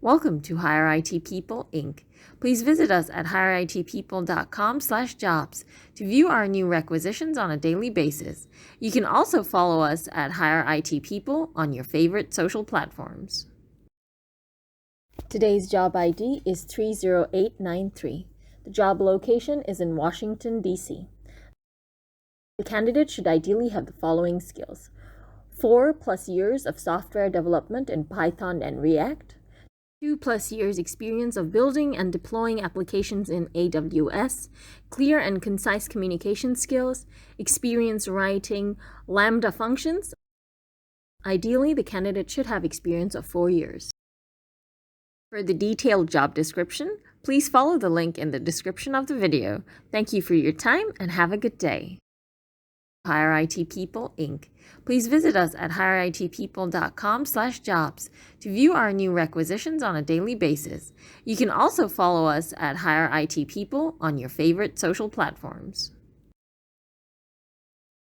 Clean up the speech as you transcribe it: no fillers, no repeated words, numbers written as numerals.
Welcome to Hire IT People, Inc. Please visit us at hireitpeople.com/jobs to view our new requisitions on a daily basis. You can also follow us at Hire IT People on your favorite social platforms. Today's job ID is 30893. The job location is in Washington, D.C. The candidate should ideally have the following skills: 4+ years of software development in Python and React, 2+ years experience of building and deploying applications in AWS, clear and concise communication skills, experience writing Lambda functions. Ideally, the candidate should have experience of 4 years. For the detailed job description, please follow the link in the description of the video. Thank you for your time and have a good day. Hire IT People, Inc. Please visit us at hireitpeople.com/jobs to view our new requisitions on a daily basis. You can also follow us at Hire IT People on your favorite social platforms.